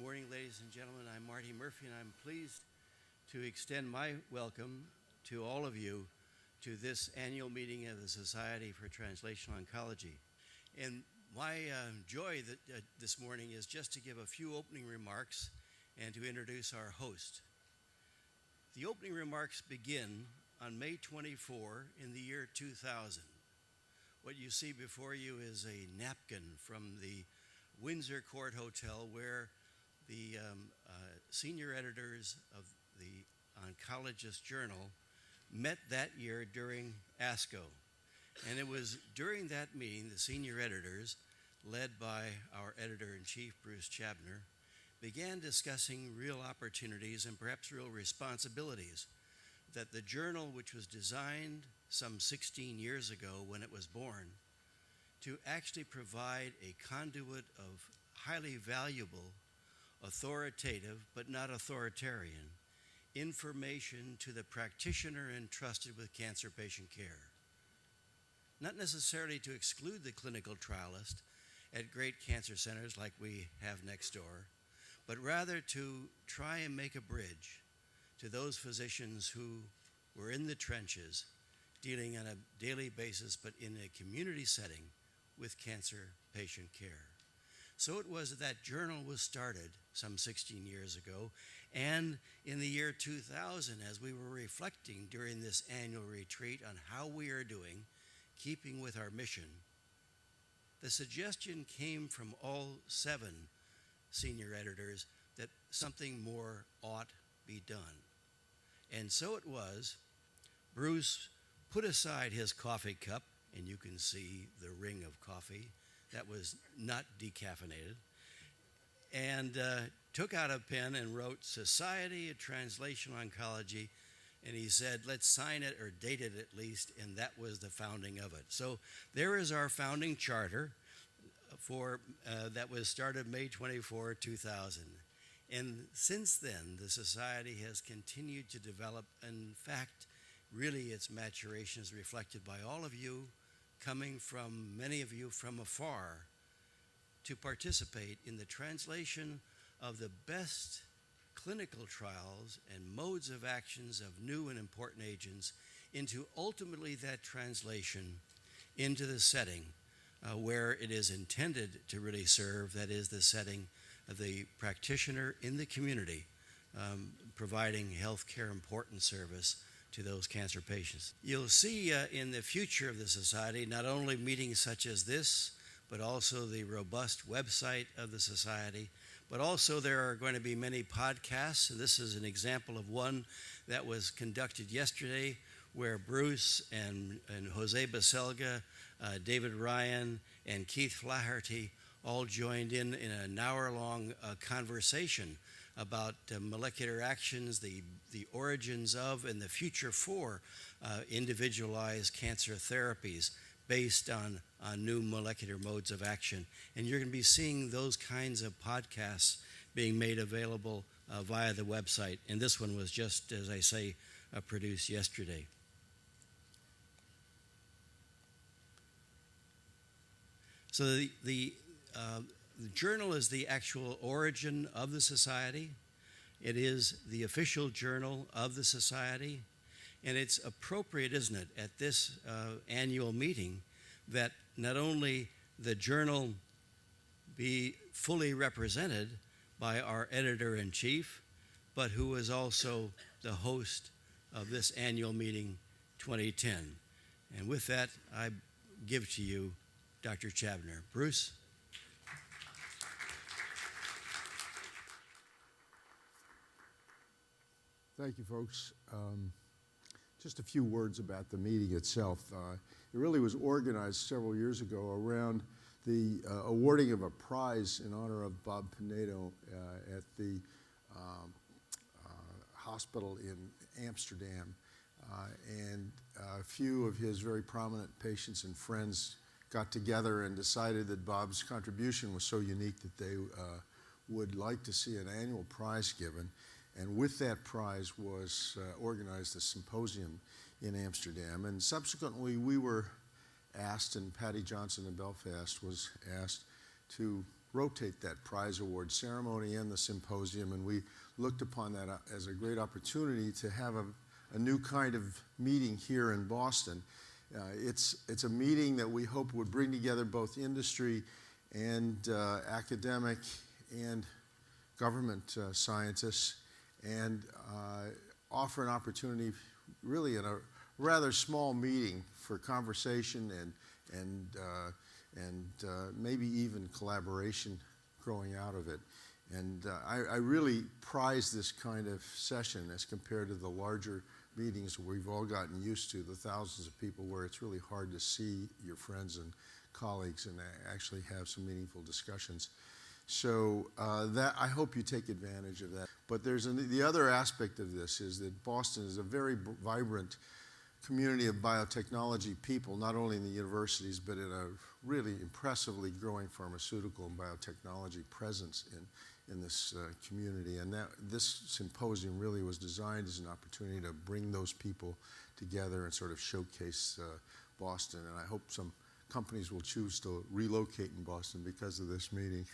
morning, ladies and gentlemen. I'm Marty Murphy, and I'm pleased to extend my welcome to all of you to this annual meeting of the Society for Translational Oncology. And my joy this morning is just to give a few opening remarks and to introduce our host. The opening remarks begin on May 24 in the year 2000. What you see before you is a napkin from the Windsor Court Hotel where the senior editors of the Oncologist Journal met that year during ASCO. And it was during that meeting, the senior editors, led by our editor-in-chief, Bruce Chabner, began discussing real opportunities and perhaps real responsibilities that the journal, which was designed some 16 years ago when it was born, to actually provide a conduit of highly valuable, authoritative, but not authoritarian, information to the practitioner entrusted with cancer patient care. Not necessarily to exclude the clinical trialist at great cancer centers like we have next door, but rather to try and make a bridge to those physicians who were in the trenches, dealing on a daily basis, but in a community setting with cancer patient care. So it was that journal was started some 16 years ago, and in the year 2000, as we were reflecting during this annual retreat on how we are doing, keeping with our mission, the suggestion came from all 7 senior editors that something more ought be done. And so it was, Bruce put aside his coffee cup, and you can see the ring of coffee that was not decaffeinated, and took out a pen and wrote Society of Translational Oncology, and he said, let's sign it or date it at least, and that was the founding of it. So there is our founding charter that was started May 24, 2000. And since then, the Society has continued to develop. In fact, really its maturation is reflected by all of you coming from, many of you from afar, to participate in the translation of the best clinical trials and modes of actions of new and important agents into ultimately that translation into the setting where it is intended to really serve, that is the setting of the practitioner in the community, providing healthcare important service to those cancer patients. You'll see in the future of the Society not only meetings such as this, but also the robust website of the Society, but also there are going to be many podcasts. And this is an example of one that was conducted yesterday where Bruce and Jose Baselga, David Ryan, and Keith Flaherty all joined in an hour-long conversation about molecular actions, the origins of, and the future for individualized cancer therapies based on new molecular modes of action. And you're going to be seeing those kinds of podcasts being made available via the website. And this one was just, as I say, produced yesterday. So the journal is the actual origin of the Society. It is the official journal of the Society. And it's appropriate, isn't it, at this annual meeting that not only the journal be fully represented by our editor-in-chief, but who is also the host of this annual meeting 2010. And with that, I give to you Dr. Chabner. Bruce? Thank you, folks. Just a few words about the meeting itself. It really was organized several years ago around the awarding of a prize in honor of Bob Pinedo at the hospital in Amsterdam. And a few of his very prominent patients and friends got together and decided that Bob's contribution was so unique that they would like to see an annual prize given. And with that prize was organized a symposium in Amsterdam. And subsequently, we were asked, and Patty Johnson in Belfast was asked to rotate that prize award ceremony and the symposium, and we looked upon that as a great opportunity to have a new kind of meeting here in Boston. It's a meeting that we hope would bring together both industry and academic and government scientists, and offer an opportunity really in a rather small meeting for conversation and maybe even collaboration growing out of it. And I really prize this kind of session as compared to the larger meetings we've all gotten used to, the thousands of people where it's really hard to see your friends and colleagues and actually have some meaningful discussions. So that I hope you take advantage of that. But the other aspect of this is that Boston is a very vibrant community of biotechnology people, not only in the universities, but in a really impressively growing pharmaceutical and biotechnology presence in this community. And this symposium really was designed as an opportunity to bring those people together and sort of showcase Boston. And I hope some companies will choose to relocate in Boston because of this meeting.